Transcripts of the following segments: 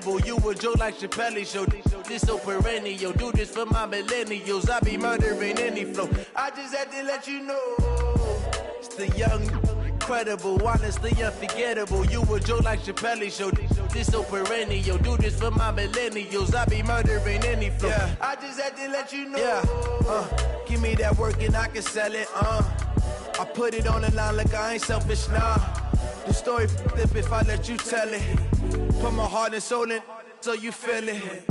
unforgettable. You a joke like Chappelle Show. This so perennial. Do this for my millennials. I be murdering any flow. I just had to let you know. It's the young, incredible, honestly unforgettable. You a joke like Chappelle Show. This so perennial. Do this for my millennials. I be murdering any flow. Yeah. I just had to let you know. Yeah. Give me that work and I can sell it. I put it on the line like I ain't selfish, nah. The story flip if I let you tell it. Put my heart and soul in so you feel it.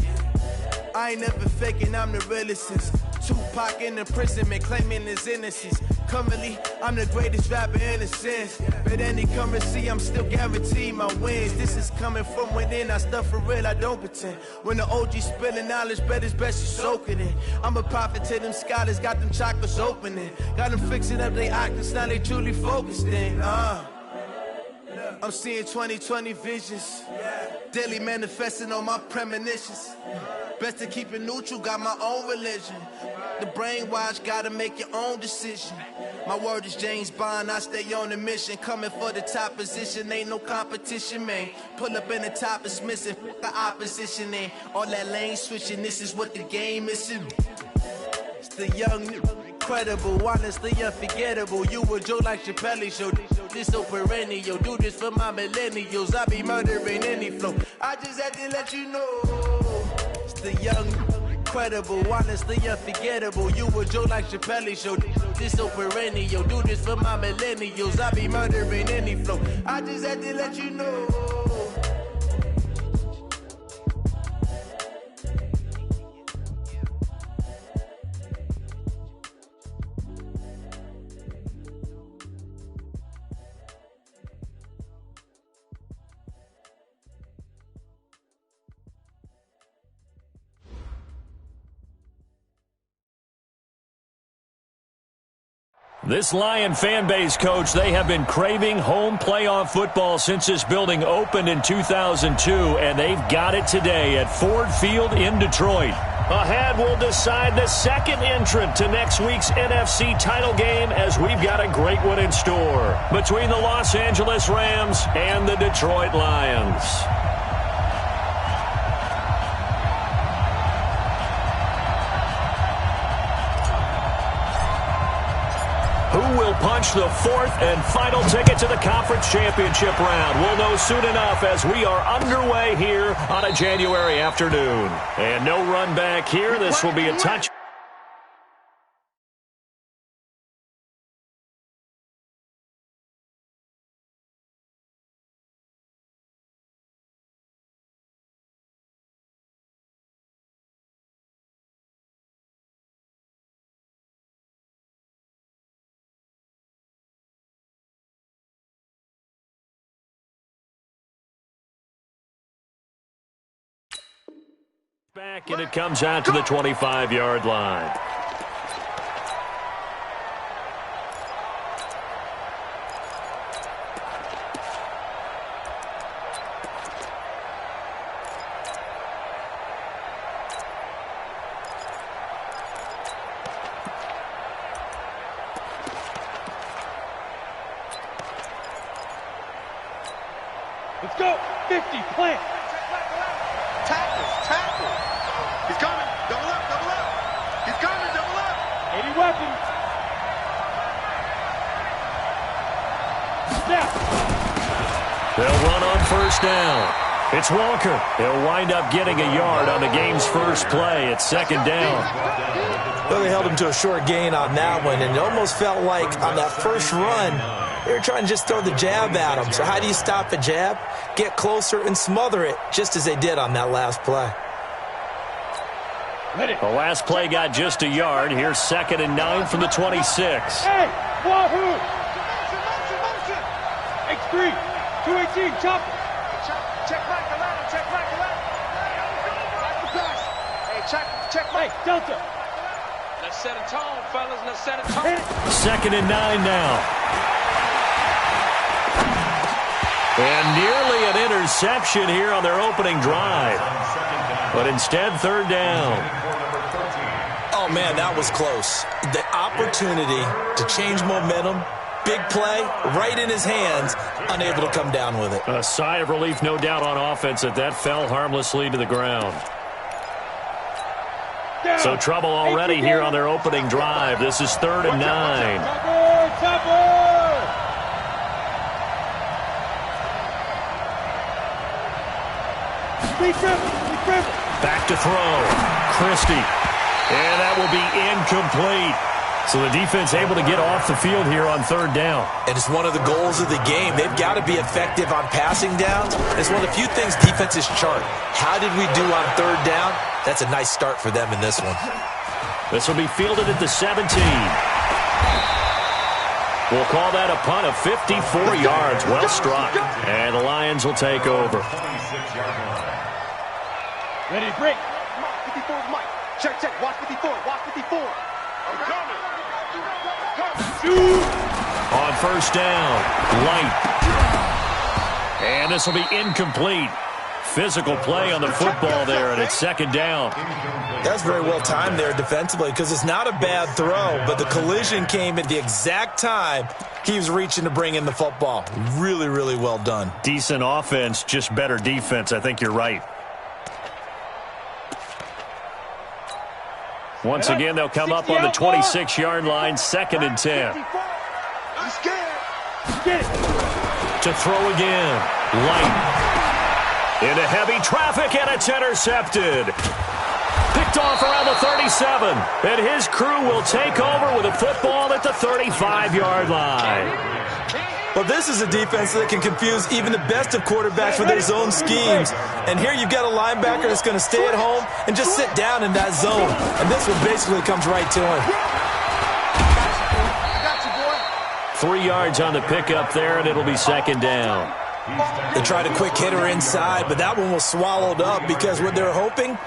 I ain't never faking, I'm the realest since Tupac in imprisonment, claiming his innocence. Currently, I'm the greatest rapper in a sense. But any currency, I'm still guaranteed my wins. This is coming from within, I stuff for real, I don't pretend. When the OG spilling knowledge, bet it's best you soak it in. I'm a prophet to them scholars, got them chakras opening. Got them fixing up they octaves, now they truly focused in. I'm seeing 2020 visions. Daily manifesting on my premonitions. Best to keep it neutral, got my own religion. The brainwash, gotta make your own decision. My word is James Bond, I stay on the mission. Coming for the top position, ain't no competition, man. Pull up in the top, it's missing, fuck the opposition, and all that lane switching, this is what the game is. It's the young, incredible, honestly unforgettable. You a joke like Chappelle Show. This so perennial. Do this for my millennials. I be murdering any flow. I just had to let you know. It's the young, incredible, honestly unforgettable. You a joke like Chappelle Show. This so perennial. Do this for my millennials. I be murdering any flow. I just had to let you know. This Lion fan base, Coach, they have been craving home playoff football since this building opened in 2002, and they've got it today at Ford Field in Detroit. Ahead, we'll decide the second entrant to next week's NFC title game as we've got a great one in store between the Los Angeles Rams and the Detroit Lions. Who will punch the fourth and final ticket to the conference championship round? We'll know soon enough as we are underway here on a January afternoon. And no run back here. This will be a touch. Back, and it comes out to the 25-yard line. Let's go. 50, plant. Tackle. He's coming. Double up. He's coming. Double up. 80 weapons. Snap. They'll run on first down. It's Walker. He'll wind up getting a yard on the game's first play. It's second down. Well, they held him to a short gain on that one, and it almost felt like on that first run, they were trying to just throw the jab at him. So how do you stop a jab? Get closer and smother it, just as they did on that last play. The last play got just a yard. Here's 2nd and 9 from the 26. Hey, Wahoo! X3, 218, chop. Check right, the ladder. Hey, check right. Hey, Delta. Let's set a tone, fellas. Let's set a tone. 2nd and 9 now. And nearly an interception here on their opening drive. But instead, 3rd down. Oh, man, that was close. The opportunity to change momentum big play right in his hands, unable to come down with it. A sigh of relief, no doubt, on offense that fell harmlessly to the ground. So trouble already here on their opening drive. This is 3rd and 9. Back to throw. Christie. And that will be incomplete. So the defense able to get off the field here on 3rd down. And it's one of the goals of the game. They've got to be effective on passing downs. It's one of the few things defenses chart. How did we do on 3rd down? That's a nice start for them in this one. This will be fielded at the 17. We'll call that a punt of 54 yards. Well struck. And the Lions will take over. Ready, break. 54 is Mike. Check, check. Watch 54. Watch 54. I'm coming. On 1st down, Light. And this will be incomplete. Physical play on the football there, and it's 2nd down. That's very well timed there defensively because it's not a bad throw, but the collision came at the exact time he was reaching to bring in the football. Really, really well done. Decent offense, just better defense. I think you're right. Once again, they'll come up on the 26-yard line, 2nd and 10. I'm scared. To throw again. Light. Into heavy traffic, and it's intercepted. Picked off around the 37. And his crew will take over with a football at the 35-yard line. Well, this is a defense that can confuse even the best of quarterbacks with their zone schemes. And here you've got a linebacker that's going to stay at home and just sit down in that zone. And this one basically comes right to him. I got you, boy. 3 yards on the pickup there, and it'll be 2nd down. They tried a quick hitter inside, but that one was swallowed up because what they're hoping,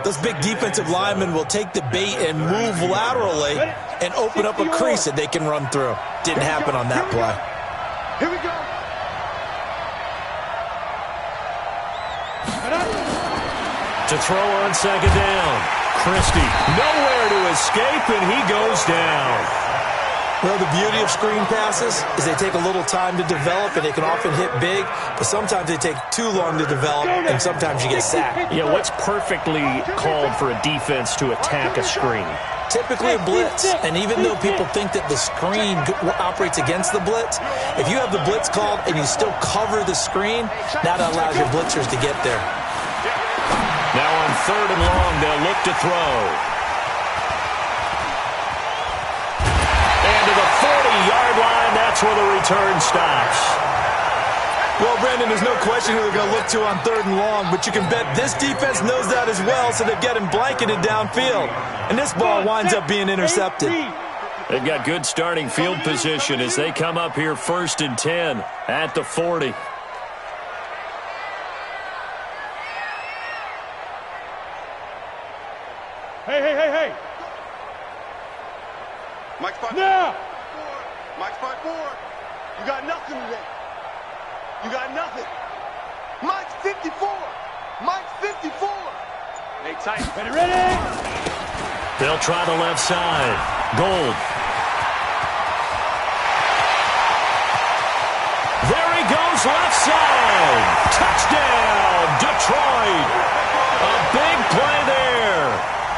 those big defensive linemen will take the bait and move laterally and open up a crease that they can run through. Didn't happen on that play. Here we go. To throw on 2nd down. Christie nowhere to escape, and he goes down. Well, the beauty of screen passes is they take a little time to develop, and they can often hit big, but sometimes they take too long to develop, and sometimes you get sacked. Yeah, what's perfectly called for a defense to attack a screen? Typically a blitz, and even though people think that the screen operates against the blitz, if you have the blitz called and you still cover the screen, that allows your blitzers to get there. Now on 3rd and long, they'll look to throw. And to the 40-yard line, that's where the return stops. Well, Brandon, there's no question who they're going to look to on 3rd and long, but you can bet this defense knows that as well, so they've got him blanketed downfield. And this ball winds up being intercepted. They've got good starting field position as they come up here 1st and 10 at the 40. Hey. Mike's by Now. 4. Mike's by 4. You got nothing today. You got nothing. Mike's 54. Mike's 54. Hey, tight. Ready. They'll try the left side. Gold. There he goes, left side. Touchdown, Detroit. A big play there.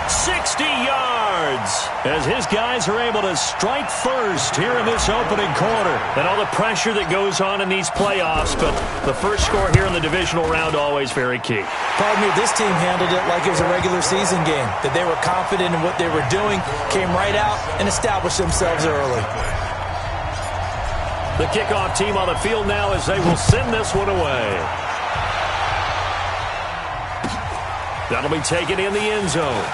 60 yards as his guys are able to strike first here in this opening quarter. And all the pressure that goes on in these playoffs, but the first score here in the divisional round always very key. Pardon me, this team handled it like it was a regular season game, that they were confident in what they were doing, came right out and established themselves early. The kickoff team on the field now as they will send this one away. That'll be taken in the end zone.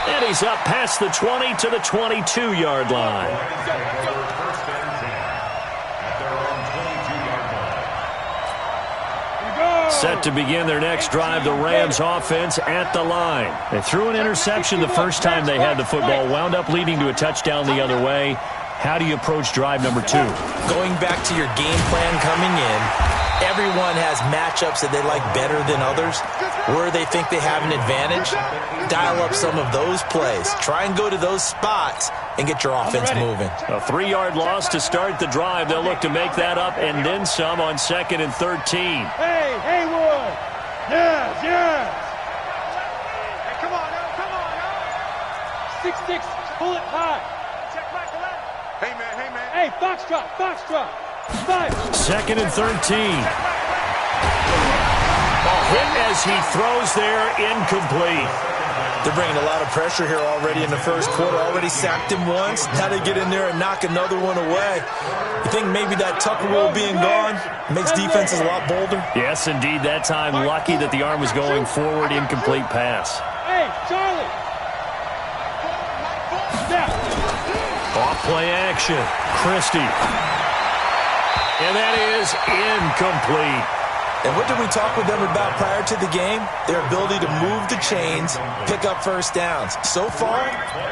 And he's up past the 20 to the 22-yard line. Set to begin their next drive, the Rams offense at the line. They threw an interception the first time they had the football, wound up leading to a touchdown the other way. How do you approach drive number 2? Going back to your game plan coming in, everyone has matchups that they like better than others, where they think they have an advantage. Dial up some of those plays. Try and go to those spots and get your offense moving. A 3-yard loss to start the drive. They'll look to make that up and then some on 2nd and 13. Hey, Haywood. Yes, yes. Hey, come on, now. 6-6, pull it high. Check back to left. Hey, man. Hey, foxtrot. 5. 2nd and 13. A hit as he throws there, incomplete. They're bringing a lot of pressure here already in the first quarter. Already sacked him once. Now they get in there and knock another one away. You think maybe that Tucker rule being gone makes defenses a lot bolder? Yes, indeed. That time, lucky that the arm was going forward. Incomplete pass. Hey, Charlie. Step. Off play action. Christie. And that is incomplete. And what did we talk with them about prior to the game? Their ability to move the chains, pick up first downs. So far,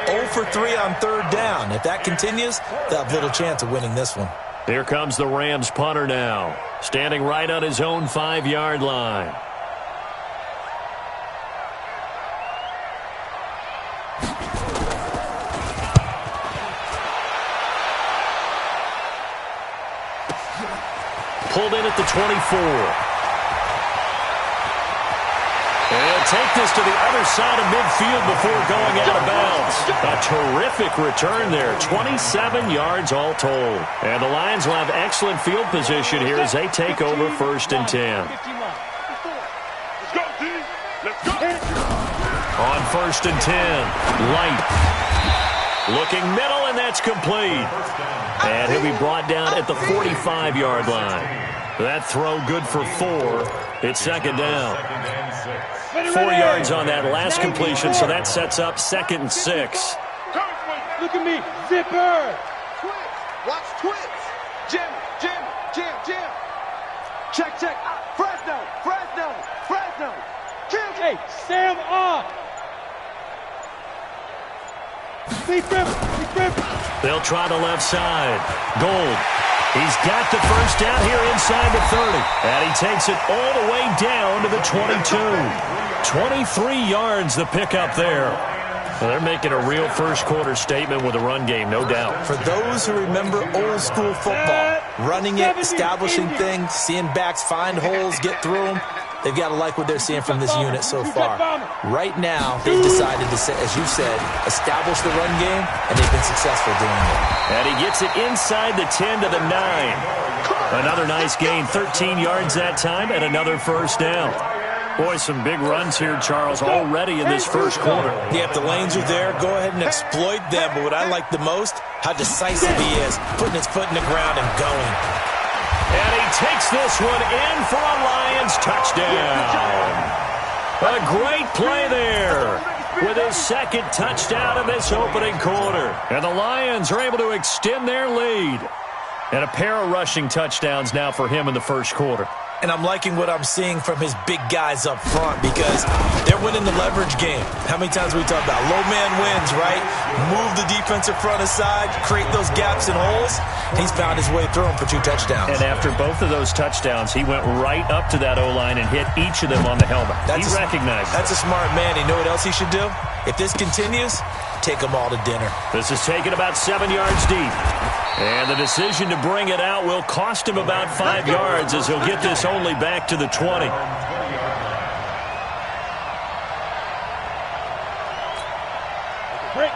0 for 3 on 3rd down. If that continues, they'll have little chance of winning this one. Here comes the Rams punter now, standing right on his own 5-yard line. Pulled in at the 24. And he'll take this to the other side of midfield before going out of bounds. A terrific return there. 27 yards all told. And the Lions will have excellent field position here as they take over 1st and 10. Let's go, D. Let's go. On 1st and 10, Light. Looking middle, and that's complete. And he'll be brought down at the 45-yard line. That throw good for 4. It's 2nd down. 4 yards on that last completion, so that sets up 2nd and 6. Look at me. Zipper. Twits. Watch twits. Jim. Check. Fresno. Kill. Hey, Sam off. Be grip. They'll try the left side. Gold. He's got the first down here inside the 30. And he takes it all the way down to the 22. 23 yards the pickup there. Well, they're making a real first-quarter statement with a run game, no doubt. For those who remember old-school football, running it, establishing things, seeing backs find holes, get through them, they've got to like what they're seeing from this unit so far. Right now, they've decided to, as you said, establish the run game, and they've been successful doing it. And he gets it inside the 10 to the 9. Another nice gain, 13 yards that time, and another first down. Boy, some big runs here, Charles, already in this first quarter. Yeah, if the lanes are there, go ahead and exploit them. But what I like the most, how decisive he is, putting his foot in the ground and going. And he takes this one in for a Lions touchdown. A great play there with his 2nd touchdown in this opening quarter. And the Lions are able to extend their lead. And a pair of rushing touchdowns now for him in the first quarter. And I'm liking what I'm seeing from his big guys up front because they're winning the leverage game. How many times we talk about low man wins, right? Move the defensive front aside, create those gaps and holes. He's found his way through them for 2 touchdowns. And after both of those touchdowns, he went right up to that O-line and hit each of them on the helmet. He recognized it. That's a smart man. You know what else he should do? If this continues, take them all to dinner. This is taken about 7 yards deep. And the decision to bring it out will cost him about 5 yards as he'll get this only back to the 20.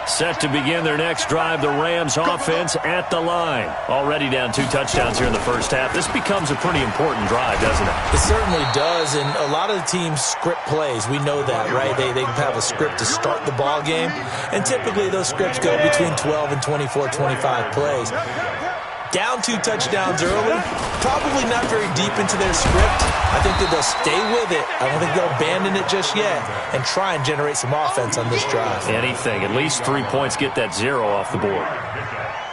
Set to begin their next drive, the Rams offense at the line. Already down 2 touchdowns here in the first half. This becomes a pretty important drive, doesn't it? It certainly does, and a lot of the teams script plays. We know that, right? They have a script to start the ball game, and typically those scripts go between 12 and 24, 25 plays. Down 2 touchdowns early, probably not very deep into their script. I think that they'll stay with it. I don't think they'll abandon it just yet and try and generate some offense on this drive. Anything. At least 3 points, get that 0 off the board.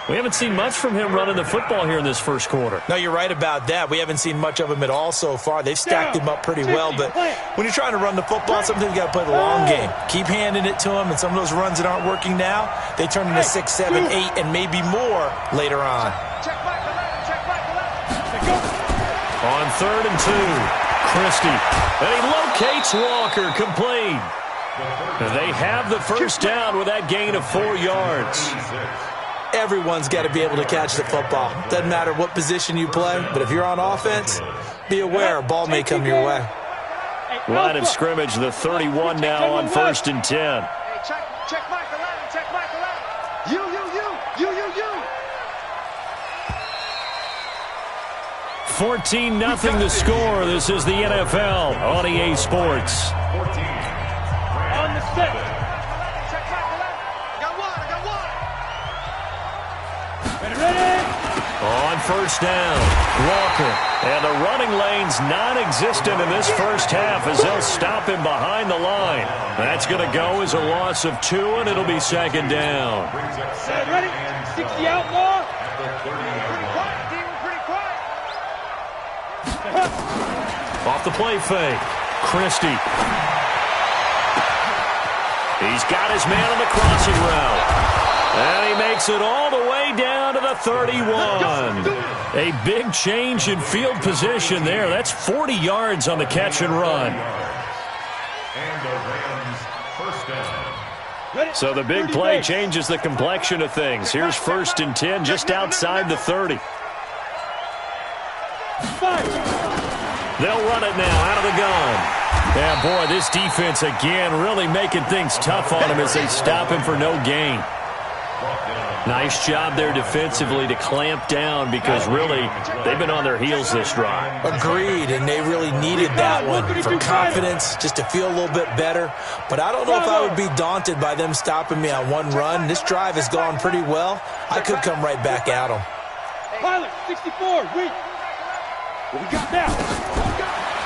We haven't seen much from him running the football here in this first quarter. No, you're right about that. We haven't seen much of him at all so far. They've stacked him up pretty well, but when you're trying to run the football, sometimes you got to play the long game. Keep handing it to him, and some of those runs that aren't working now, they turn into 6, 7, 8, and maybe more later on. On 3rd and 2, Christie, and he locates Walker, complete. They have the first down with that gain of 4 yards. Everyone's got to be able to catch the football. Doesn't matter what position you play, but if you're on offense, be aware a ball may come your way. Line of scrimmage, the 31 now on 1st and 10. Hey, check Michael out. Check Michael out. You. 14-0 the score. This is the NFL on EA Sports. On the set. Check Michael out. I got one. Ready. On 1st down, Walker. And the running lane's non-existent in this first half as they'll stop him behind the line. That's going to go as a loss of 2, and it'll be 2nd down. Ready. 60 outlaw. Pretty quiet. Off the play fake, Christie. He's got his man on the crossing route. And he makes it all the way down to the 31. A big change in field position there. That's 40 yards on the catch and run. So the big play changes the complexion of things. Here's 1st and 10 just outside the 30. They'll run it now out of the gun. Yeah, boy, this defense again really making things tough on him as they stop him for no gain. Nice job there defensively to clamp down because really they've been on their heels this drive. Agreed, and they really needed that one for confidence, just to feel a little bit better. But I don't know if I would be daunted by them stopping me on one run. This drive has gone pretty well. I could come right back at them. Pilot, 64, wait. What we got now?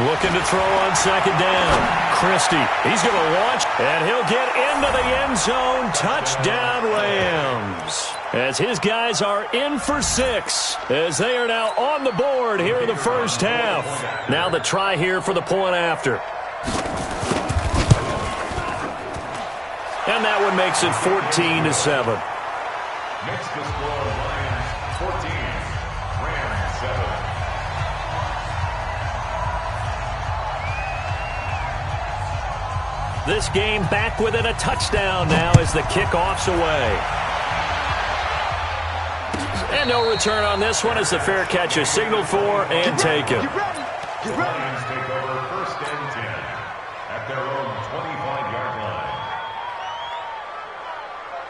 Looking to throw on 2nd down. Christie, he's going to launch, and he'll get into the end zone. Touchdown, Rams. As his guys are in for 6, as they are now on the board here in the first half. Now the try here for the point after. And that one makes it 14-7. Next to score, Lions 14, Rams 7. This game back within a touchdown now as the kickoff's away. And no return on this one as the fair catch is signaled for and taken. The Lions take over 1st and 10 at their own 25-yard line.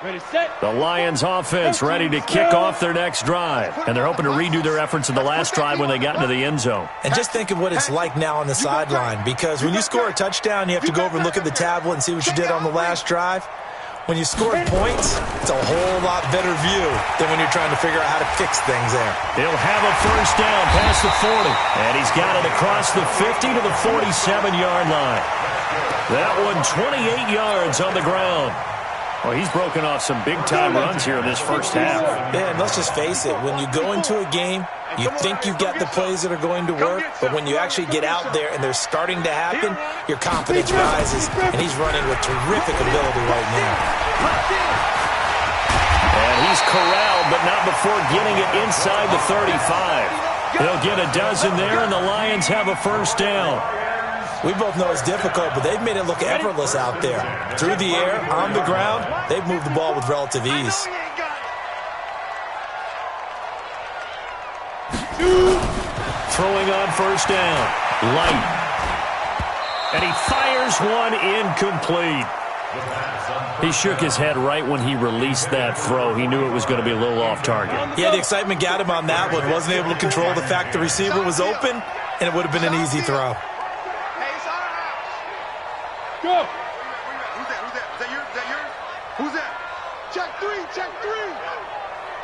Ready, set. The Lions offense ready to kick off their next drive. And they're hoping to redo their efforts in the last drive when they got into the end zone. And just think of what it's like now on the sideline, because when you score a touchdown, you have to go over and look at the tablet and see what you did on the last drive. When you scored points, it's a whole lot better view than when you're trying to figure out how to fix things there. He'll have a first down past the 40. And he's got it across the 50 to the 47-yard line. That one 28 yards on the ground. Well, he's broken off some big-time runs here in this first half. Yeah, and let's just face it. When you go into a game, you think you've got the plays that are going to work, but when you actually get out there and they're starting to happen, your confidence rises, and he's running with terrific ability right now. And he's corralled, but not before getting it inside the 35. He'll get a dozen there, and the Lions have a first down. We both know it's difficult, but they've made it look effortless out there. Through the air, on the ground, they've moved the ball with relative ease. Throwing on first down. Light. And he fires one incomplete. He shook his head right when he released that throw. He knew it was going to be a little off target. Yeah, the excitement got him on that one. Wasn't able to control the fact the receiver was open, and it would have been an easy throw. Go. Who's that? Is that yours? Who's that? Check three.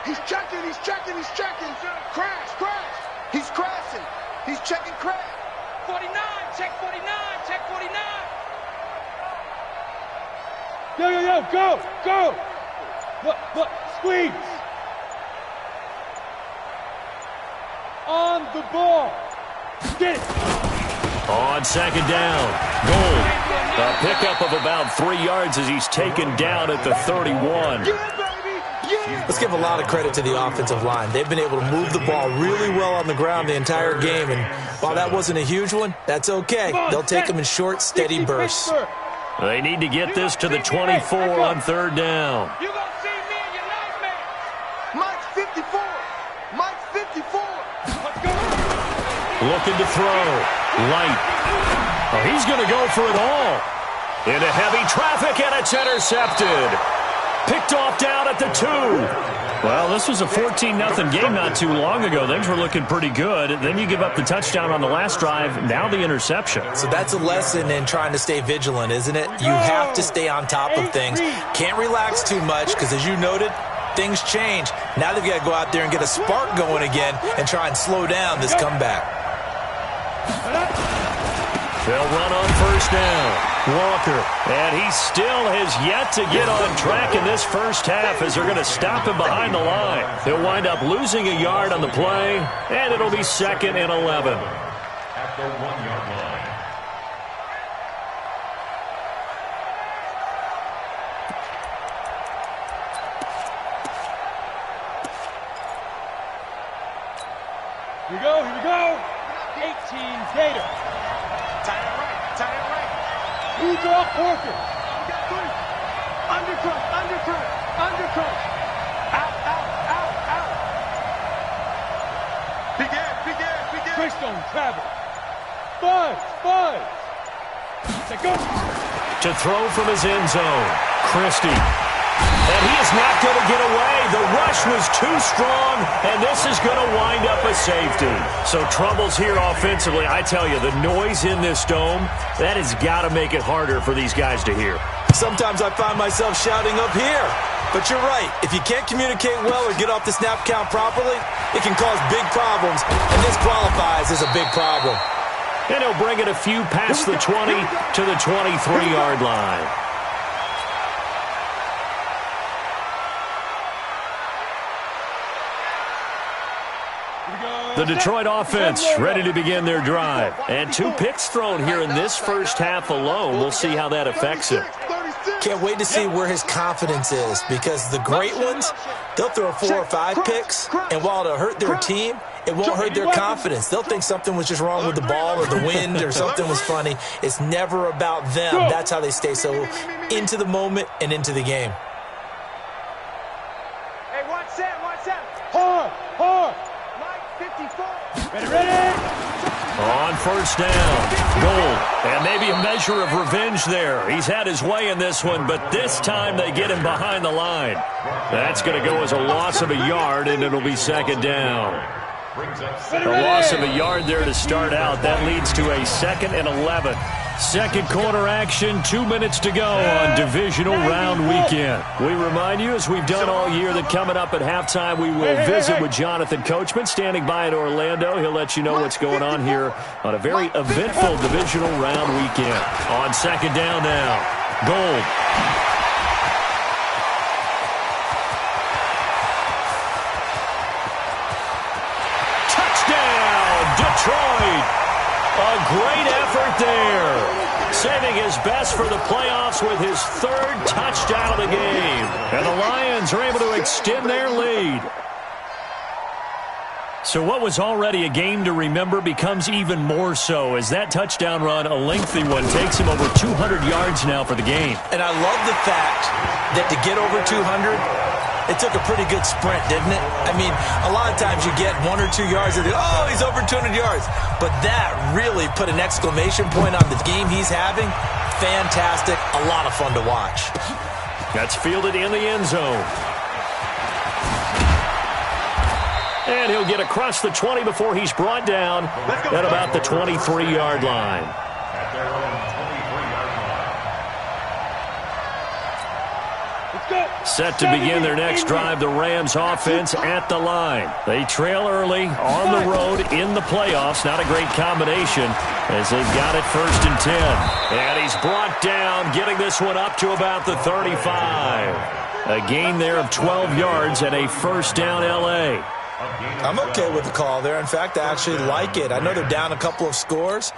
He's checking. Crash. He's crashing. He's checking crash. 49, check 49. Yo, go. What? Squeeze. on the ball. Get it. On second down, Gold. A pickup of about 3 yards as he's taken down at the 31. Let's give a lot of credit to the offensive line. They've been able to move the ball really well on the ground the entire game, and while that wasn't a huge one, that's okay. They'll take them in short, steady bursts. They need to get this to the 24 on third down. You gonna see me in your nightmare. Mike's 54. Mike's 54. Let's go. Looking to throw. Light. Oh, he's going to go for it all. Into heavy traffic, and it's intercepted. Picked off down at the 2. Well, this was a 14-0 game not too long ago. Things were looking pretty good. Then you give up the touchdown on the last drive. Now the interception. So that's a lesson in trying to stay vigilant, isn't it? You have to stay on top of things. Can't relax too much because, as you noted, things change. Now they've got to go out there and get a spark going again and try and slow down this comeback. They'll run on first down. Walker, and he still has yet to get on track in this first half as they're going to stop him behind the line. He'll wind up losing a yard on the play, and it'll be 2nd and 11. At the 1-yard line. Here we go, here we go. 18 Dayton. Tie it right. Tie it right. Who's off Porter? You got 3. Undercut. Undercut. Undercut. Out. Out. Out. Out. Big air. Big air. Big air. Greystone travel. 5. 5. Let go. To throw from his end zone, Christie. And he is not going to get away. The rush was too strong, and this is going to wind up a safety. So troubles here offensively. I tell you, the noise in this dome, that has got to make it harder for these guys to hear. Sometimes I find myself shouting up here. But you're right. If you can't communicate well or get off the snap count properly, it can cause big problems, and this qualifies as a big problem. And he'll bring it a few past the 20 to the 23-yard line. The Detroit offense ready to begin their drive. And 2 picks thrown here in this first half alone. We'll see how that affects him. Can't wait to see where his confidence is, because the great ones, they'll throw 4 or 5 picks, and while it'll hurt their team, it won't hurt their confidence. They'll think something was just wrong with the ball or the wind or something was funny. It's never about them. That's how they stay so into the moment and into the game. Hey, watch that, watch that. Hard, hard. Mike, 54. Ready. On first down, Gold. And maybe a measure of revenge there. He's had his way in this one, but this time they get him behind the line. That's going to go as a loss of a yard, and it'll be 2nd down. A loss of a yard there to start out. That leads to a 2nd and 11. Second quarter action, 2 minutes to go on divisional round weekend. We remind you, as we've done all year, that coming up at halftime, we will visit with Jonathan Coachman, standing by in Orlando. He'll let you know what's going on here on a very eventful divisional round weekend. On second down now, Gold. Touchdown, Detroit! A great effort there. Saving his best for the playoffs with his 3rd touchdown of the game. And the Lions are able to extend their lead. So what was already a game to remember becomes even more so as that touchdown run, a lengthy one, takes him over 200 yards now for the game. And I love the fact that to get over 200, it took a pretty good sprint, didn't it? I mean, a lot of times you get 1 or 2 yards and oh, he's over 200 yards. But that really put an exclamation point on the game he's having. Fantastic. A lot of fun to watch. That's fielded in the end zone. And he'll get across the 20 before he's brought down at about the 23-yard line. At their own 23-yard line. Set to begin their next drive, the Rams offense at the line. They trail early on the road in the playoffs. Not a great combination as they've got it 1st and 10. And he's brought down, getting this one up to about the 35. A gain there of 12 yards and a 1st down L.A. I'm okay with the call there. In fact, I actually like it. I know they're down a couple of scores,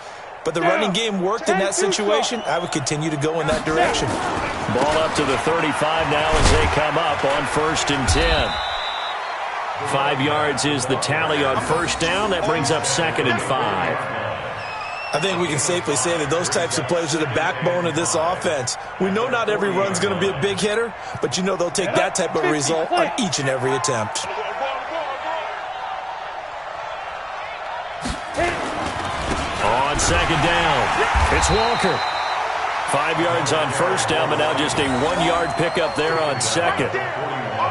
but the running game worked in that situation. I would continue to go in that direction. Ball up to the 35 now as they come up on 1st and 10. 5 yards is the tally on first down. That brings up 2nd and 5. I think we can safely say that those types of plays are the backbone of this offense. We know not every run's going to be a big hitter, but you know they'll take that type of result on each and every attempt. On 2nd down, it's Walker. 5 yards on first down, but now just a 1-yard pickup there on 2nd.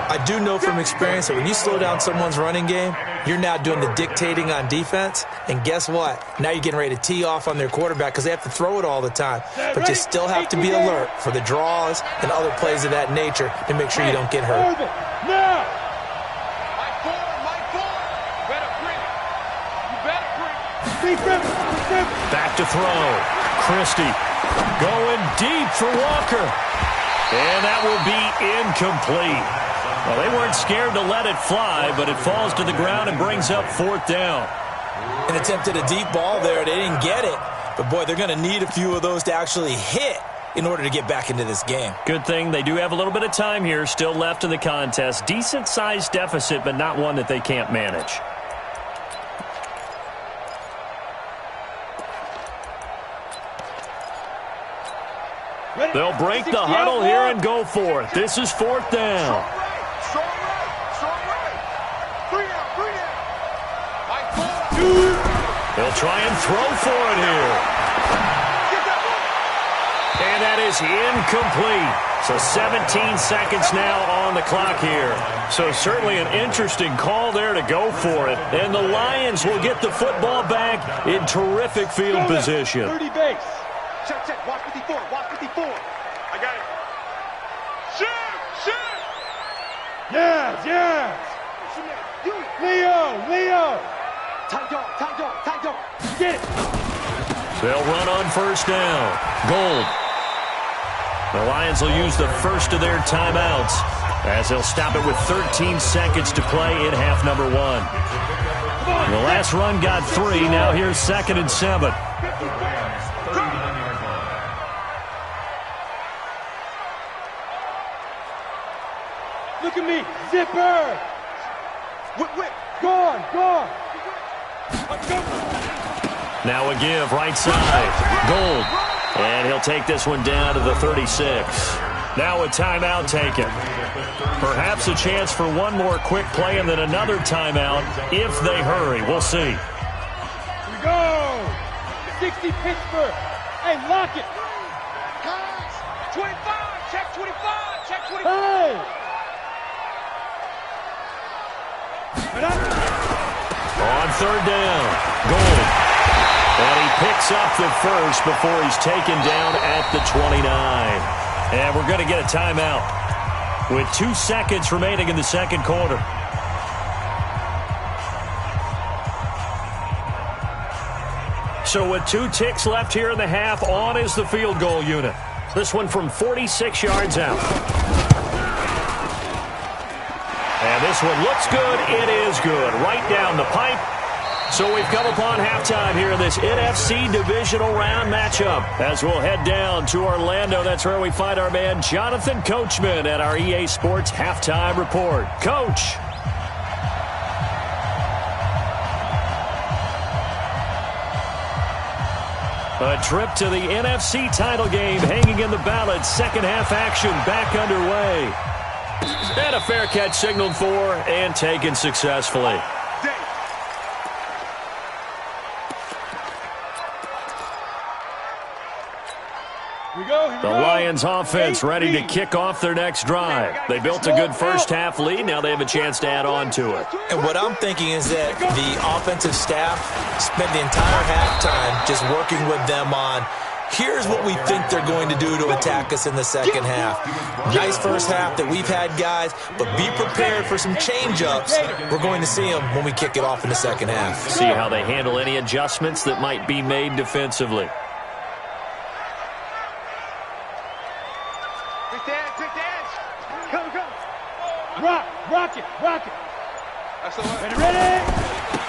I do know from experience that when you slow down someone's running game, you're now doing the dictating on defense. And guess what? Now you're getting ready to tee off on their quarterback because they have to throw it all the time. But you still have to be alert for the draws and other plays of that nature to make sure you don't get hurt. Now! Back to throw. Christie going deep for Walker. And that will be incomplete. Well, they weren't scared to let it fly, but it falls to the ground and brings up 4th down. An attempt at a deep ball there. They didn't get it. But, boy, they're going to need a few of those to actually hit in order to get back into this game. Good thing they do have a little bit of time here still left in the contest. Decent-sized deficit, but not one that they can't manage. They'll break the huddle here and go for it. This is 4th down. They'll try and throw for it here. And that is incomplete. So 17 seconds now on the clock here. So certainly an interesting call there to go for it. And the Lions will get the football back in terrific field position. 30 base. Check. Watch 54. Watch 54. I got it. Shoot. Yes. Leo. Tight dog. Get it. They'll run on first down. Gold. The Lions will use the first of their timeouts as they'll stop it with 13 seconds to play in half number 1. The last run got 3. Now here's 2nd and 7. Look at me. Zipper. Whip. Gone. Let's go. Now a give right side. Gold. And he'll take this one down to the 36. Now a timeout taken. Perhaps a chance for one more quick play and then another timeout if they hurry. We'll see. Here we go. 60 Pittsburgh. Hey, lock it. 25. Check 25. Check 25. Hey. On 3rd down, Gold. And he picks up the first before he's taken down at the 29. And we're going to get a timeout with 2 seconds remaining in the second quarter. So with 2 ticks left here in the half, on is the field goal unit. This one from 46 yards out. And this one looks good. It is good. Right down the pipe. So we've come upon halftime here in this NFC divisional round matchup. As we'll head down to Orlando, that's where we find our man Jonathan Coachman at our EA Sports Halftime Report. Coach. A trip to the NFC title game hanging in the balance. Second half action back underway. And a fair catch signaled for and taken successfully. The Lions offense ready to kick off their next drive. They built a good first half lead. Now they have a chance to add on to it. And what I'm thinking is that the offensive staff spent the entire halftime just working with them on here's what we think they're going to do to attack us in the second half. Nice first half that we've had, guys, but be prepared for some change-ups. We're going to see them when we kick it off in the second half. See how they handle any adjustments that might be made defensively. Rock it. Ready?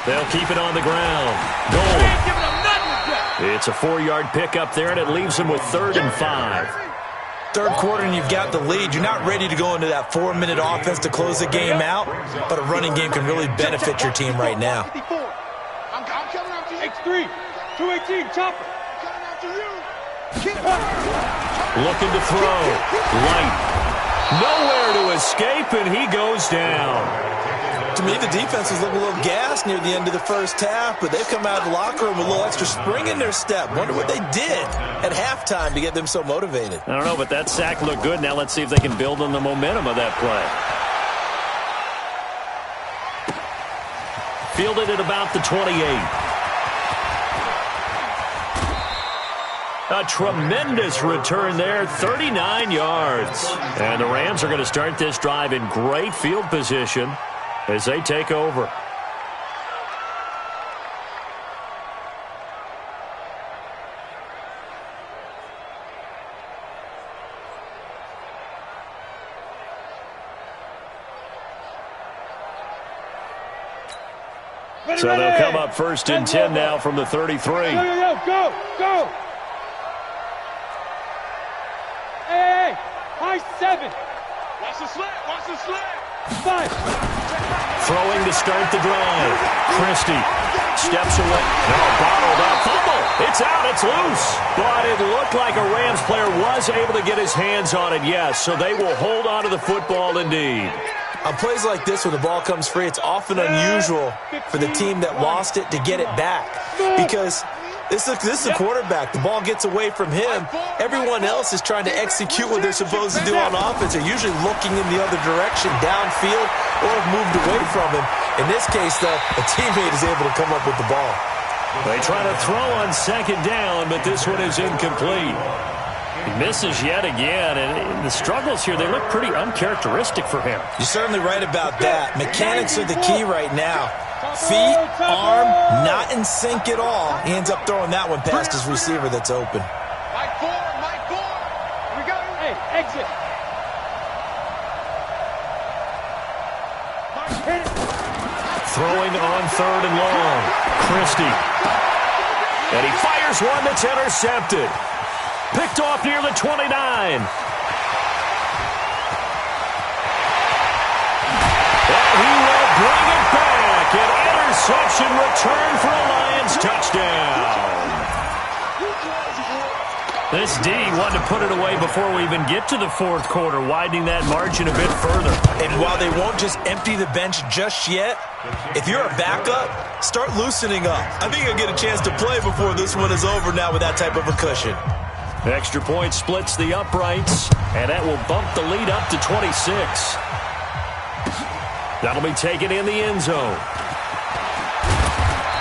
They'll keep it on the ground. Goal. It's a 4-yard pickup there, and it leaves them with 3rd and 5. Third quarter and you've got the lead. You're not ready to go into that 4-minute offense to close the game out, but a running game can really benefit your team right now. X3, 218, chopper. Looking to throw. Light. Nowhere to escape, and he goes down. To me, the defense was looking a little gassed near the end of the first half, but they've come out of the locker room with a little extra spring in their step. Wonder what they did at halftime to get them so motivated. I don't know, but that sack looked good. Now let's see if they can build on the momentum of that play. Fielded at about the 28. A tremendous return there, 39 yards. And the Rams are going to start this drive in great field position as they take over. So they'll come up 1st and 10 now from the 33. Go! Hey, high 7. Watch the slant. 5. Throwing to start the drive. Christie steps away. No, bottled up. Fumble. It's out. It's loose. But it looked like a Rams player was able to get his hands on it, yes. So they will hold on to the football indeed. On plays like this where the ball comes free, it's often unusual for the team that lost it to get it back. Because this is the quarterback. The ball gets away from him. Everyone else is trying to execute what they're supposed to do on offense. They're usually looking in the other direction, downfield, or have moved away from him. In this case, though, a teammate is able to come up with the ball. They try to throw on 2nd down, but this one is incomplete. He misses yet again, and the struggles here, they look pretty uncharacteristic for him. You're certainly right about that. Mechanics are the key right now. Feet, arm, not in sync at all. He ends up throwing that one past his receiver that's open. Mike 4. Here we go. Hey, exit. Throwing on 3rd and long. Christie. And he fires one that's intercepted. Picked off near the 29. And he will bring it back. An interception return for a Lions touchdown. This D wanted to put it away before we even get to the 4th quarter, widening that margin a bit further. And while they won't just empty the bench just yet, if you're a backup, start loosening up. I think you'll get a chance to play before this one is over now with that type of a cushion. Extra point splits the uprights, and that will bump the lead up to 26. That'll be taken in the end zone.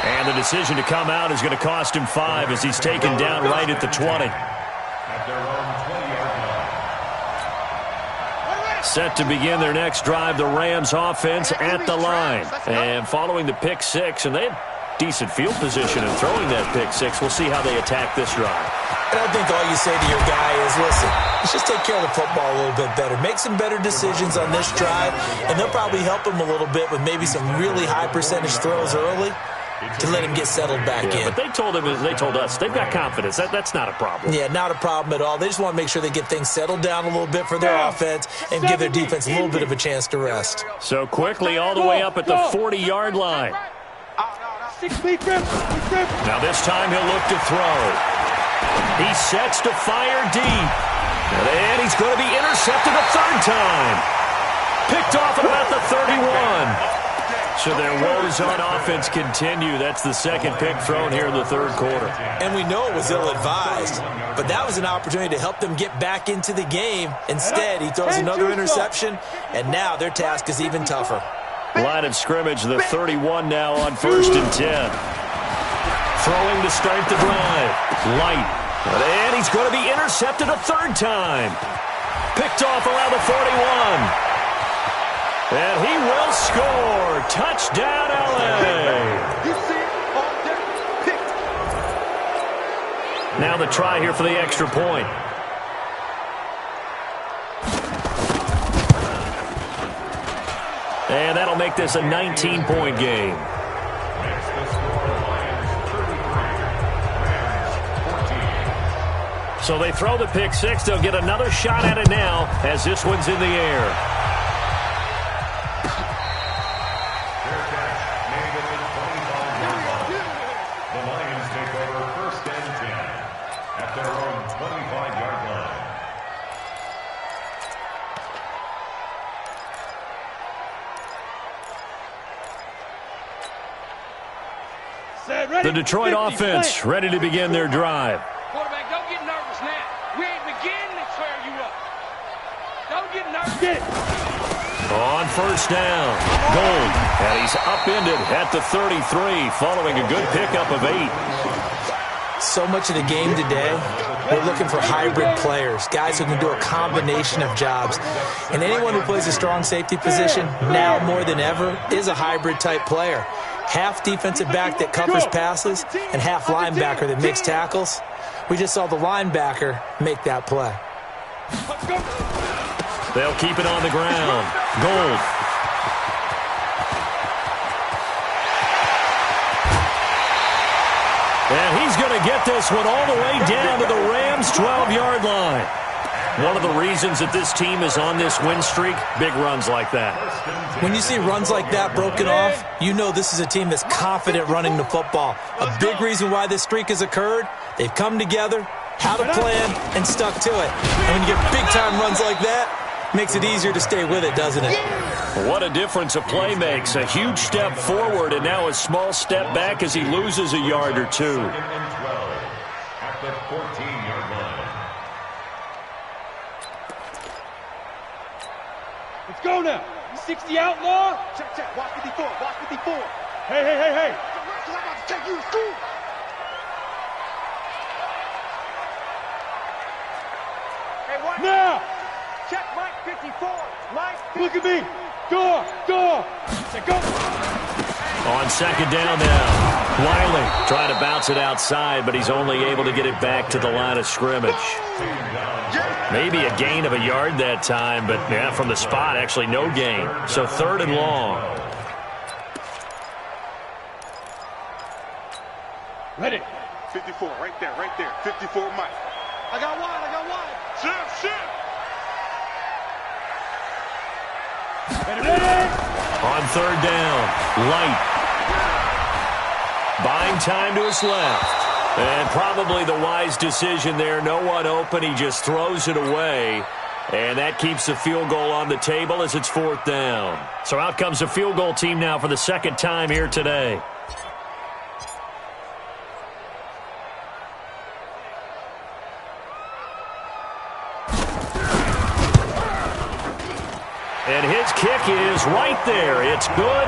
And the decision to come out is going to cost him 5 as he's taken down right at the 20. Set to begin their next drive, the Rams offense at the line. And following the pick 6, and they had decent field position in throwing that pick 6. We'll see how they attack this drive. And I think all you say to your guy is, listen, let's just take care of the football a little bit better. Make some better decisions on this drive, and they'll probably help him a little bit with maybe some really high percentage throws early to let him get settled back in. But they told us, they've got confidence. That's not a problem. Yeah, not a problem at all. They just want to make sure they get things settled down a little bit for their offense and give their defense a little bit of a chance to rest. So quickly all the way up at the 40-yard line. 6 feet grip. Now this time he'll look to throw. He sets to fire deep. And he's going to be intercepted a 3rd time. Picked off at about the 31. So their woes on offense continue. That's the 2nd pick thrown here in the 3rd quarter. And we know it was ill-advised, but that was an opportunity to help them get back into the game. Instead, he throws another interception, and now their task is even tougher. Line of scrimmage, the 31 now on 1st and 10. Throwing to start the drive. Light. And he's going to be intercepted a 3rd time. Picked off around the 41. And he will score. Touchdown, L.A. Now the try here for the extra point. And that'll make this a 19-point game. Makes the score Lions 33, Rams 14. So they throw the pick six. They'll get another shot at it now as this one's in the air. Fair catch made at the 25-yard line. The Lions take over first and 10 at their own 25-yard line. The Detroit offense ready to begin their drive. Quarterback, don't get nervous now. We ain't beginning to tear you up. Don't get nervous. On first down, Gold, and he's upended at the 33 following a good pickup of 8. So much of the game today, we're looking for hybrid players, guys who can do a combination of jobs. And anyone who plays a strong safety position, now more than ever, is a hybrid-type player. Half defensive back that covers passes and half linebacker that makes tackles. We just saw the linebacker make that play. They'll keep it on the ground. Gold. And he's going to get this one all the way down to the Rams' 12-yard line. One of the reasons that this team is on this win streak, big runs like that. When you see runs like that broken off, you know this is a team that's confident running the football. A big reason why this streak has occurred, they've come together, had a plan, and stuck to it. And when you get big-time runs like that, makes it easier to stay with it, doesn't it? What a difference a play makes. A huge step forward and now a small step back as he loses a yard or two. Second and 12 at the 14-yard line. Let's go now. 60 outlaw. Check, check. Watch 54. Watch 54. Hey, hey, hey, hey. I'm about to take you to school. Hey, what? Now. Check Mike 54. Mike 54. Look at me. Door. Say go. On second down now, Wiley trying to bounce it outside, but he's only able to get it back to the line of scrimmage. Maybe a gain of a yard that time, but yeah, from the spot, actually no gain. So third and long. Ready. 54, right there. 54 Mike. I got wide. Shift. Ready. On third down, Light. Buying time to his left. And probably the wise decision there. No one open. He just throws it away. And that keeps the field goal on the table as it's fourth down. So out comes the field goal team now for the second time here today. And his kick is right there. It's good.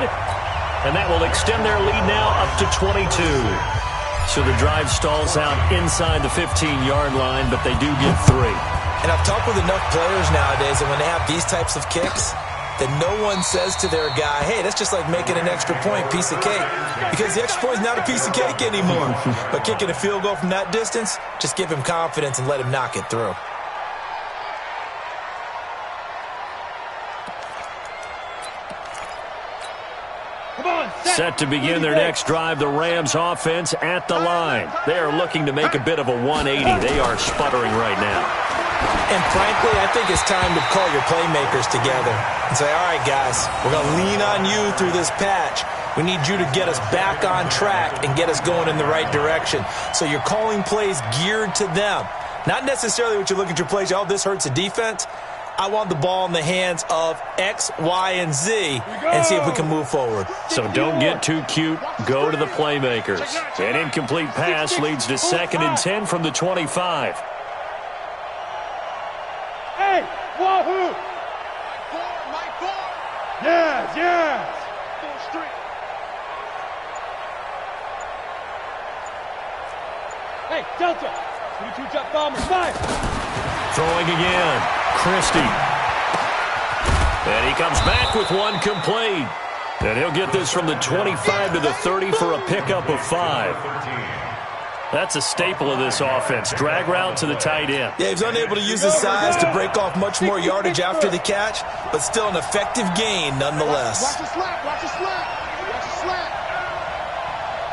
And that will extend their lead now up to 22. So the drive stalls out inside the 15-yard line, but they do get 3. And I've talked with enough players nowadays that when they have these types of kicks, that no one says to their guy, hey, that's just like making an extra point, piece of cake. Because the extra point is not a piece of cake anymore. But kicking a field goal from that distance, just give him confidence and let him knock it through. Set to begin their next drive, the Rams offense at the line. They are looking to make a bit of a 180. They are sputtering right now. And frankly, I think it's time to call your playmakers together and say, all right, guys, we're going to lean on you through this patch. We need you to get us back on track and get us going in the right direction. So you're calling plays geared to them. Not necessarily what you look at your plays, oh, this hurts the defense. I want the ball in the hands of X, Y, and Z and see if we can move forward. So don't get too cute. Go to the playmakers. An incomplete pass leads to 2nd and 10 from the 25. Hey, wahoo! Mike 4. Yes. Full street. Hey, Delta. 22 jump bombers. 5. Throwing again. Christie. And he comes back with one complete. And he'll get this from the 25 to the 30 for a pickup of 5. That's a staple of this offense. Drag route to the tight end. Yeah, he's unable to use his size to break off much more yardage after the catch, but still an effective gain nonetheless. Watch the slap, watch the slap, watch the slap.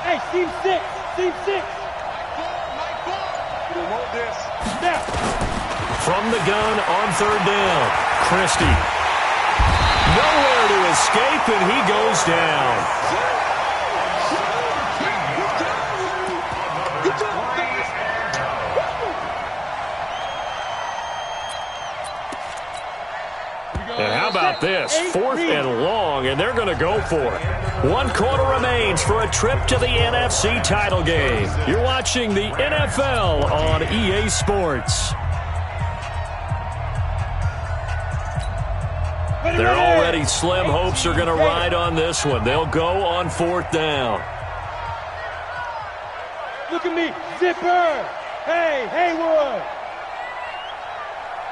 Hey, seam 6, seam 6. Mike Ford. You don't want this. Snap. From the gun on third down. Christie. Nowhere to escape, and he goes down. And how about this? 4th and long, and they're going to go for it. 1 quarter remains for a trip to the NFC title game. You're watching the NFL on EA Sports. They're already slim hopes are going to ride on this one. They'll go on 4th down. Look at me, Zipper. Hey, Haywood.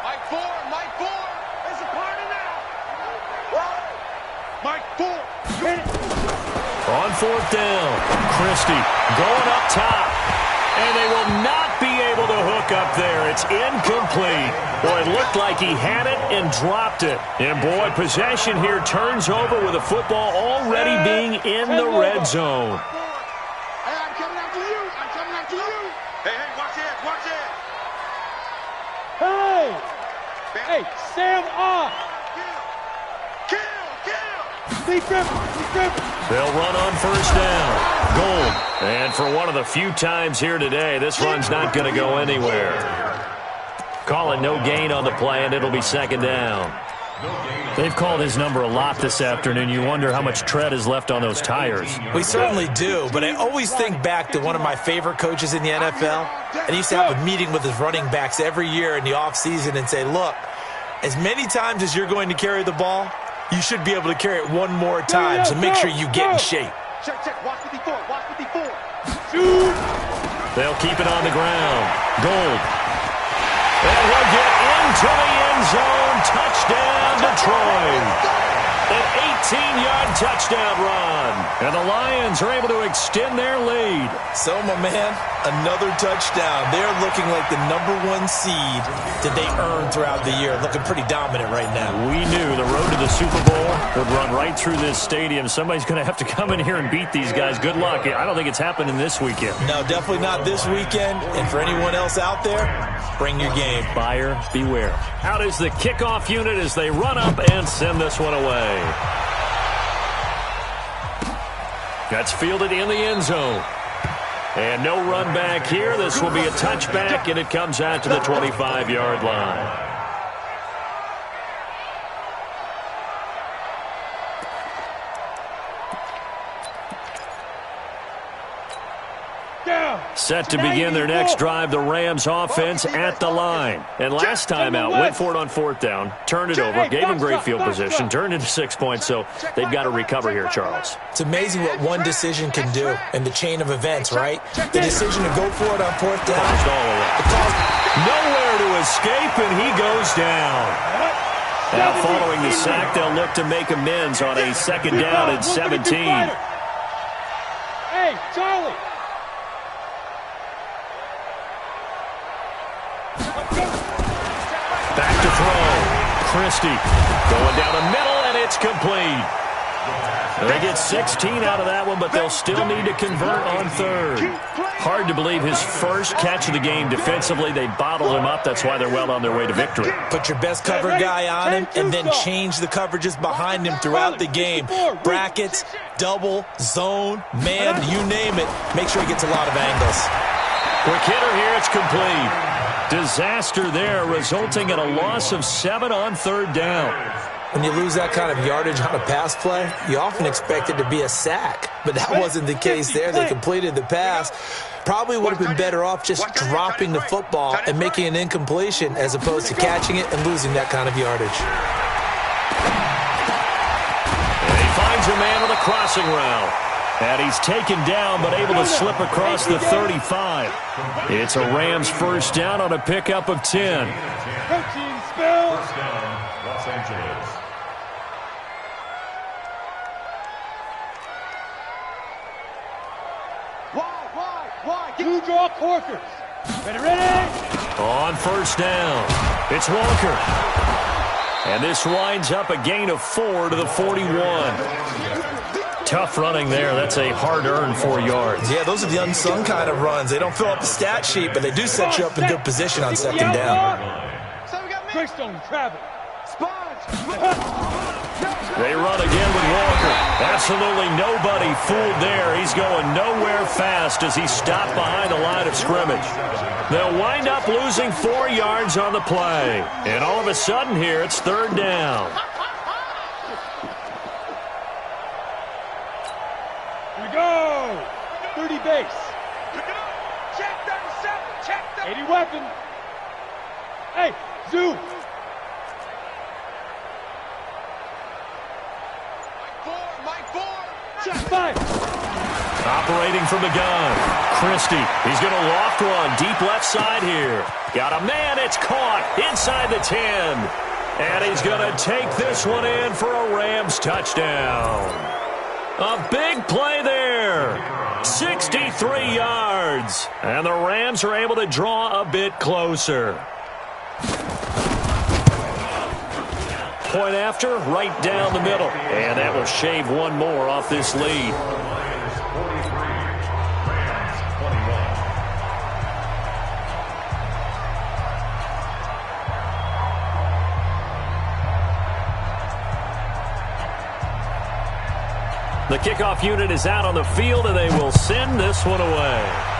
Mike Ford, Mike Ford. It's a party now. Mike Ford. On 4th down, Christie going up top. And they will not be able to hook up there. It's incomplete. Boy, it looked like he had it and dropped it. And, boy, possession here turns over with the football already being in the red zone. Hey, I'm coming after you. I'm coming after you. Hey, watch it, watch it. Hey, Sam off. Kill. Defense. They'll run on 1st down. Gold. And for one of the few times here today, this run's not going to go anywhere. Calling no gain on the play, and it'll be 2nd down. They've called his number a lot this afternoon. You wonder how much tread is left on those tires. We certainly do, but I always think back to one of my favorite coaches in the NFL. And he used to have a meeting with his running backs every year in the offseason and say, look, as many times as you're going to carry the ball, you should be able to carry it one more time, so make sure you get in shape. Check. Watch 54. Watch 54. Shoot. They'll keep it on the ground. Gold. And he'll get into the end zone. Touchdown, Detroit. An 18-yard touchdown run. And the Lions are able to extend their lead. So, my man, another touchdown. They're looking like the #1 seed that they earned throughout the year. Looking pretty dominant right now. We knew the road to the Super Bowl would run right through this stadium. Somebody's going to have to come in here and beat these guys. Good luck. I don't think it's happening this weekend. No, definitely not this weekend. And for anyone else out there, bring your game. Buyer beware. Out is the kickoff unit as they run up and send this one away. That's fielded in the end zone. And no run back here. This will be a touchback, and it comes out to the 25-yard line. Set to begin their next drive, the Rams offense at the line. And last time out, went for it on 4th down, turned it over, gave them great field position, turned into 6 points, so they've got to recover here, Charles. It's amazing what one decision can do in the chain of events, right? The decision to go for it on 4th down. Nowhere to escape, and he goes down. Now following the sack, they'll look to make amends on a 2nd down and 17. Hey, Charlie. Back to throw. Christie going down the middle, and it's complete. They get 16 out of that one, but they'll still need to convert on 3rd. Hard to believe his first catch of the game defensively. They bottled him up. That's why they're well on their way to victory. Put your best cover guy on him and then change the coverages behind him throughout the game. Brackets, double, zone, man, you name it. Make sure he gets a lot of angles. Quick hitter here. It's complete. Disaster there, resulting in a loss of 7 on 3rd down. When you lose that kind of yardage on a pass play, you often expect it to be a sack. But that wasn't the case there. They completed the pass. Probably would have been better off just dropping the football and making an incompletion as opposed to catching it and losing that kind of yardage. And he finds a man on the crossing route. And he's taken down, but able to slip across the 35. It's a Rams 1st down on a pickup of 10. Coaching spell. 1st down, Los Angeles. Why? Get draw corkers. Ready? On first down, it's Walker. And this winds up a gain of 4 to the 41. Tough running there. That's a hard-earned 4 yards. Yeah, those are the unsung kind of runs. They don't fill up the stat sheet, but they do set you up in good position on second down. Greystone travel. They run again with Walker. Absolutely nobody fooled there. He's going nowhere fast as he stopped behind the line of scrimmage. They'll wind up losing 4 yards on the play. And all of a sudden here, it's third down. Here we go. 30 base. Check 37. Check 37. 80 weapon. Hey, zoom. Mike 4. Check 5. Operating from the gun, Christie. He's going to loft one deep left side here. Got a man. It's caught inside the 10. And he's going to take this one in for a Rams touchdown. A big play there. 63 yards. And the Rams are able to draw a bit closer. Point after, right down the middle. And that will shave one more off this lead. The kickoff unit is out on the field, and they will send this one away.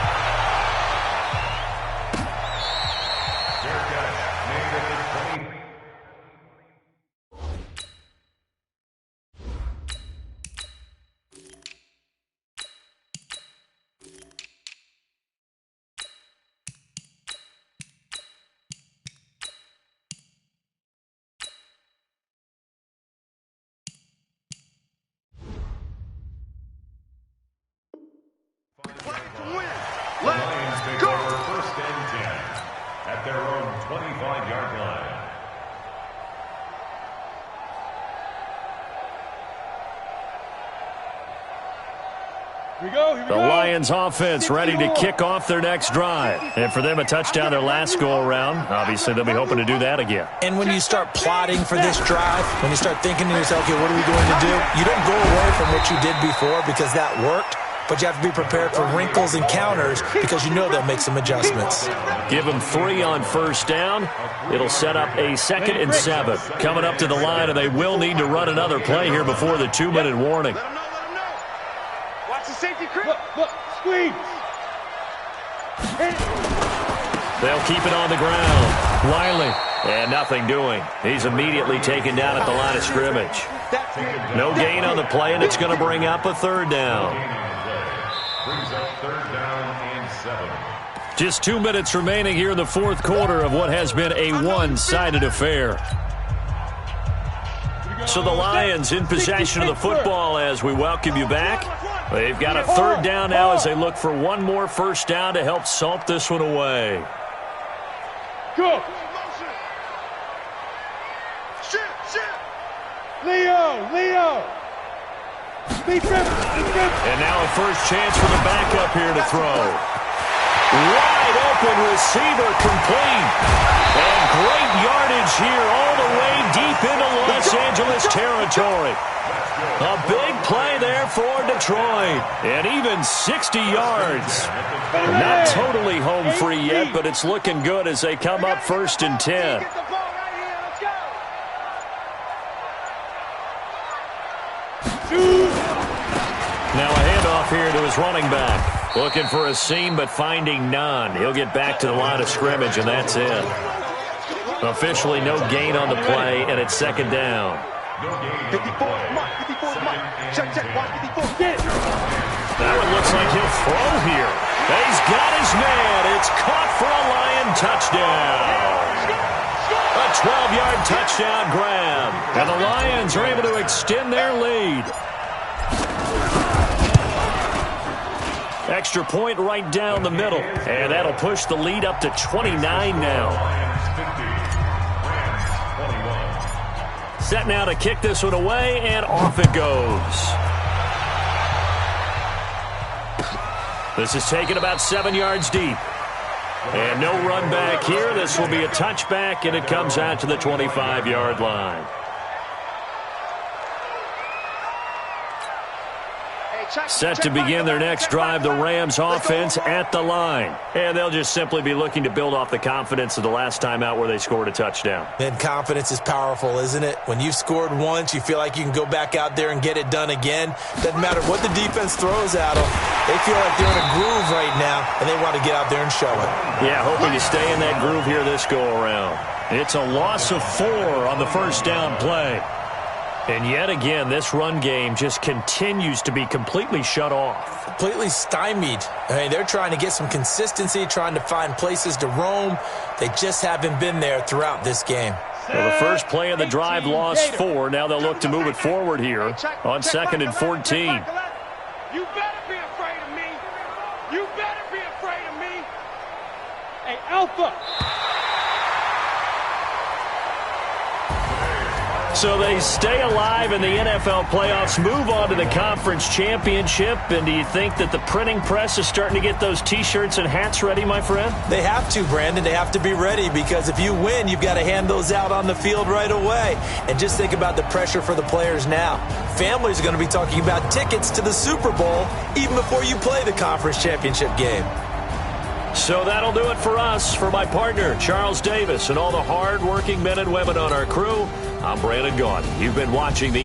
The Lions take over first and 10 at their own 25-yard line. Here we go. The Lions offense ready to kick off their next drive. And for them, a touchdown their last go-around. Obviously, they'll be hoping to do that again. And when you start plotting for this drive, when you start thinking to yourself, okay, what are we going to do? You don't go away from what you did before because that worked. But you have to be prepared for wrinkles and counters because you know they'll make some adjustments. Give them 3 on first down. It'll set up a 2nd and 7. Coming up to the line, and they will need to run another play here before the 2-minute warning. Let him know. Watch the safety creep. Look, squeeze. They'll keep it on the ground. Wiley, and nothing doing. He's immediately taken down at the line of scrimmage. No gain on the play, and it's going to bring up a third down. Brings up third down and 7. Just 2 minutes remaining here in the fourth quarter of what has been a one-sided affair. So the Lions in possession of the football as we welcome you back. They've got a third down now as they look for one more first down to help salt this one away. Go. Leo. And now a first chance for the backup here to throw. Wide open receiver complete. And great yardage here all the way deep into Los Angeles territory. A big play there for Detroit. And even 60 yards. Not totally home free yet, but it's looking good as they come up 1st and 10. Now a handoff here to his running back. Looking for a seam, but finding none. He'll get back to the line of scrimmage, and that's it. Officially no gain on the play, and it's 2nd down. 54, Mark, 54, Mark. Check, watch 54. That one looks like he'll throw here. He's got his man. It's caught for a Lion touchdown. A 12-yard touchdown grab. And the Lions are able to extend their lead. Extra point right down the middle. And that'll push the lead up to 29 now. Set now to kick this one away, and off it goes. This is taken about 7 yards deep. And no run back here. This will be a touchback, and it comes out to the 25-yard line. Set to begin their next drive, the Rams offense at the line. And they'll just simply be looking to build off the confidence of the last time out where they scored a touchdown. And confidence is powerful, isn't it? When you've scored once, you feel like you can go back out there and get it done again. Doesn't matter what the defense throws at them. They feel like they're in a groove right now, and they want to get out there and show it. Yeah, hoping to stay in that groove here this go-around. It's a loss of 4 on the first down play. And yet again, this run game just continues to be completely shut off. Completely stymied. I mean, they're trying to get some consistency, trying to find places to roam. They just haven't been there throughout this game. Well, the first play of the drive lost 4. Now they'll look to move it forward here on 2nd and 14. You better be afraid of me. You better be afraid of me. Hey, Alpha. So they stay alive in the NFL playoffs, move on to the conference championship. And do you think that the printing press is starting to get those T-shirts and hats ready, my friend? They have to, Brandon. They have to be ready because if you win, you've got to hand those out on the field right away. And just think about the pressure for the players now. Families are going to be talking about tickets to the Super Bowl even before you play the conference championship game. So that'll do it for us. For my partner, Charles Davis, and all the hard-working men and women on our crew, I'm Brandon Gaudin. You've been watching the